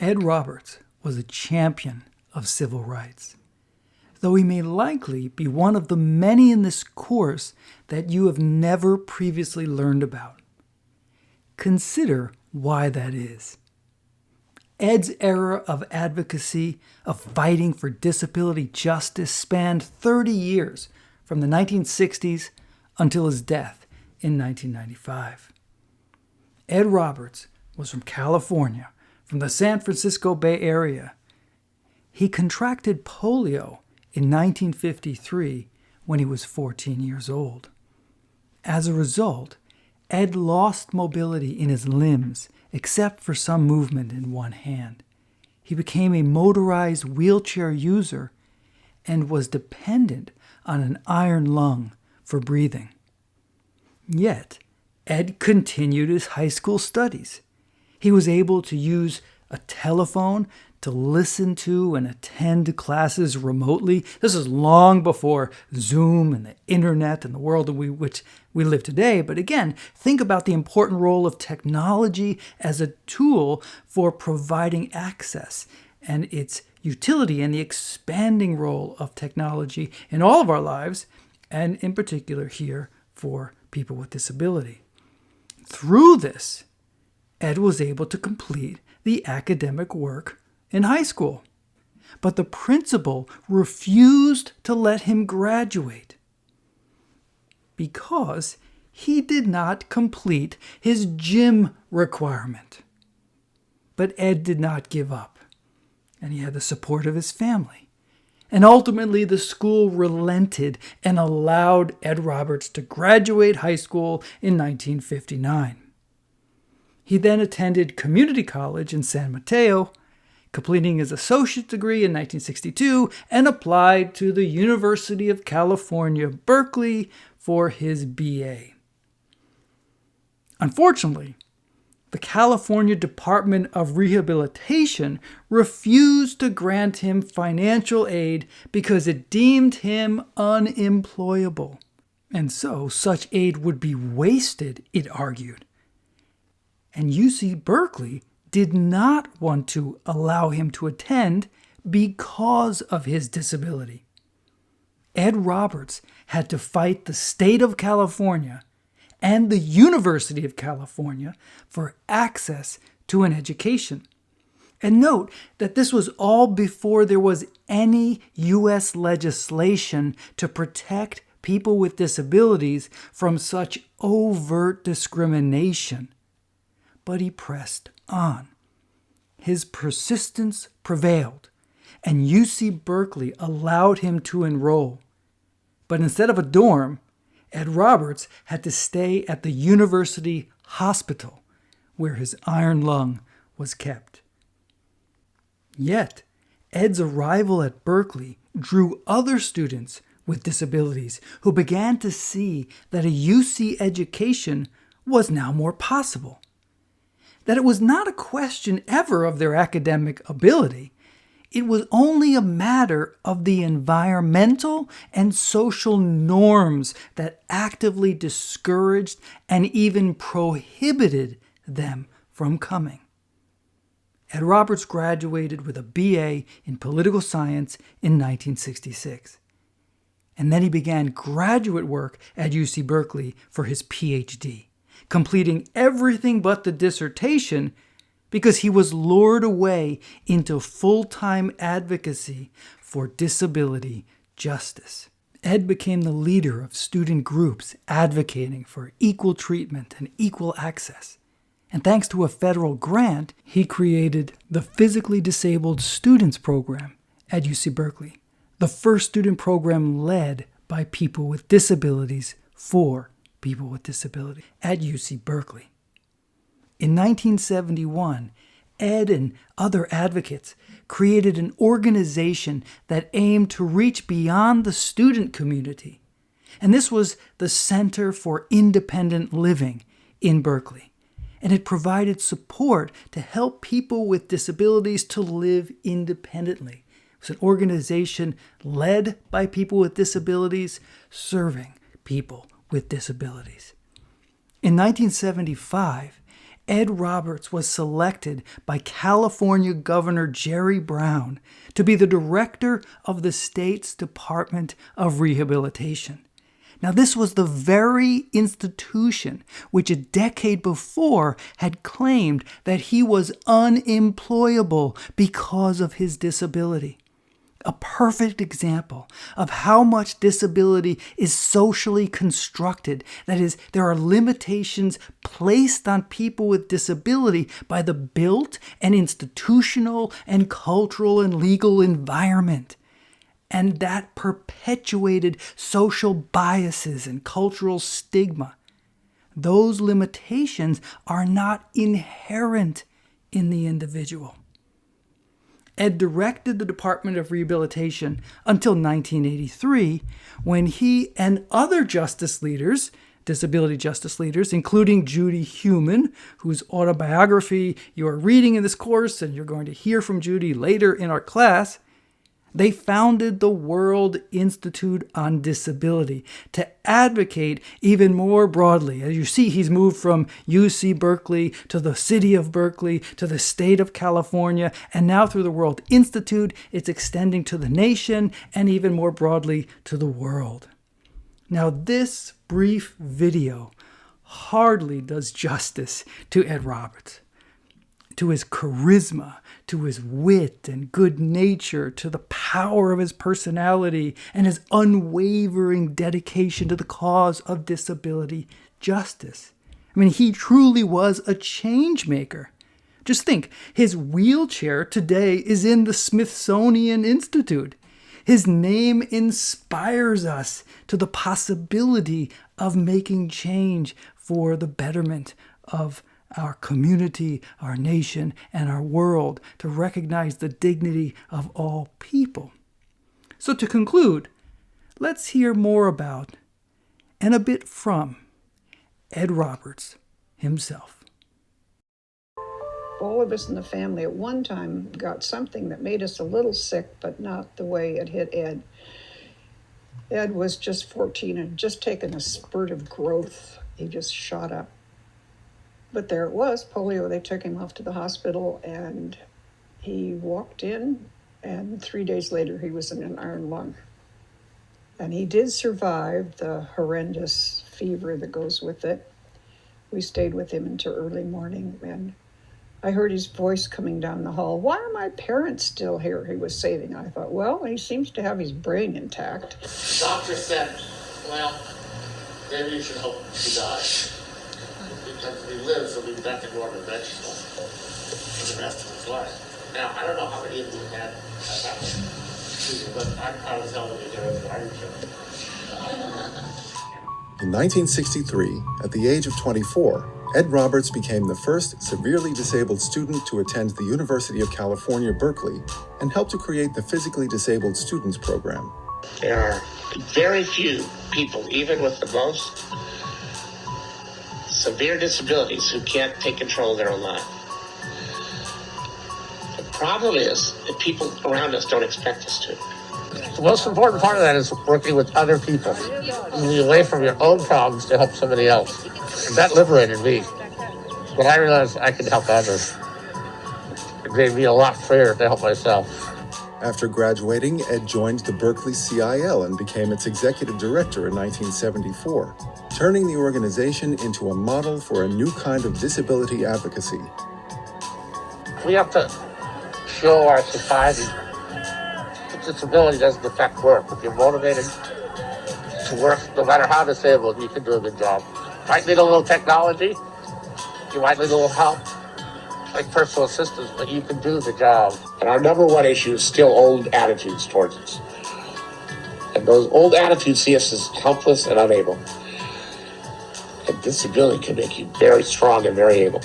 Ed Roberts was a champion of civil rights, though he may likely be one of the many in this course that you have never previously learned about. Consider why that is. Ed's era of advocacy, of fighting for disability justice, spanned 30 years, from the 1960s until his death in 1995. Ed Roberts was from California, from the San Francisco Bay Area. He contracted polio in 1953 when he was 14 years old. As a result, Ed lost mobility in his limbs, except for some movement in one hand. He became a motorized wheelchair user and was dependent on an iron lung for breathing. Yet, Ed continued his high school studies. He was able to use a telephone to listen to and attend classes remotely. This is long before Zoom and the internet and the world in which we live today. But again, think about the important role of technology as a tool for providing access and its utility and the expanding role of technology in all of our lives, and in particular here for people with disability. Through this, Ed was able to complete the academic work in high school, but the principal refused to let him graduate because he did not complete his gym requirement. But Ed did not give up, and he had the support of his family. And ultimately, the school relented and allowed Ed Roberts to graduate high school in 1959. He then attended community college in San Mateo, completing his associate's degree in 1962, and applied to the University of California, Berkeley, for his BA. Unfortunately, the California Department of Rehabilitation refused to grant him financial aid because it deemed him unemployable. And so such aid would be wasted, it argued. And UC Berkeley did not want to allow him to attend because of his disability. Ed Roberts had to fight the state of California and the University of California for access to an education. And note that this was all before there was any U.S. legislation to protect people with disabilities from such overt discrimination. But he pressed on. His persistence prevailed, and UC Berkeley allowed him to enroll. But instead of a dorm, Ed Roberts had to stay at the university hospital, where his iron lung was kept. Yet, Ed's arrival at Berkeley drew other students with disabilities who began to see that a UC education was now more possible. That it was not a question ever of their academic ability. It was only a matter of the environmental and social norms that actively discouraged and even prohibited them from coming. Ed Roberts graduated with a BA in political science in 1966. And then he began graduate work at UC Berkeley for his PhD, completing everything but the dissertation because he was lured away into full-time advocacy for disability justice. Ed became the leader of student groups advocating for equal treatment and equal access. And thanks to a federal grant, he created the Physically Disabled Students Program at UC Berkeley, the first student program led by people with disabilities for people with disability at UC Berkeley. In 1971, Ed and other advocates created an organization that aimed to reach beyond the student community. And this was the Center for Independent Living in Berkeley. And it provided support to help people with disabilities to live independently. It was an organization led by people with disabilities, serving people with disabilities. In 1975, Ed Roberts was selected by California Governor Jerry Brown to be the director of the state's Department of Rehabilitation. Now, this was the very institution which a decade before had claimed that he was unemployable because of his disability. A perfect example of how much disability is socially constructed. That is, there are limitations placed on people with disability by the built and institutional and cultural and legal environment. And that perpetuated social biases and cultural stigma. Those limitations are not inherent in the individual. Ed directed the Department of Rehabilitation until 1983, when he and other justice leaders, disability justice leaders, including Judy Heumann, whose autobiography you are reading in this course, and you're going to hear from Judy later in our class, they founded the World Institute on Disability to advocate even more broadly. As you see, he's moved from UC Berkeley to the city of Berkeley to the state of California, and now through the World Institute, it's extending to the nation and even more broadly to the world. Now, this brief video hardly does justice to Ed Roberts, to his charisma, to his wit and good nature, to the power of his personality and his unwavering dedication to the cause of disability justice. I mean, he truly was a change maker. Just think, his wheelchair today is in the Smithsonian Institute. His name inspires us to the possibility of making change for the betterment of our community, our nation, and our world, to recognize the dignity of all people. So to conclude, let's hear more about and a bit from Ed Roberts himself. All of us in the family at one time got something that made us a little sick, but not the way it hit Ed. Ed was just 14 and just taken a spurt of growth. He just shot up. But there it was, polio. They took him off to the hospital and he walked in, and 3 days later he was in an iron lung. And he did survive the horrendous fever that goes with it. We stayed with him until early morning, and I heard his voice coming down the hall. "Why are my parents still here?" he was saying. I thought, well, he seems to have his brain intact. The doctor said, well, maybe you should hope he dies. Because if he lives, he'll be back to normal vegetable for the rest of his life. Now, I don't know how many of you had that happen, but I'm proud as hell to be here with iron sugar. In 1963, at the age of 24, Ed Roberts became the first severely disabled student to attend the University of California, Berkeley, and helped to create the Physically Disabled Students Program. There are very few people, even with the most severe disabilities, who can't take control of their own life. The problem is that people around us don't expect us to. The most important part of that is working with other people, moving away from your own problems to help somebody else. And that liberated me. When I realized I could help others, it made me a lot freer to help myself. After graduating, Ed joined the Berkeley CIL and became its executive director in 1974, turning the organization into a model for a new kind of disability advocacy. We have to show our society that disability doesn't affect work. If you're motivated to work, no matter how disabled, you can do a good job. You might need a little technology, you might need a little help, like personal assistance, but you can do the job. And our number one issue is still old attitudes towards us. And those old attitudes see us as helpless and unable. And disability can make you very strong and very able.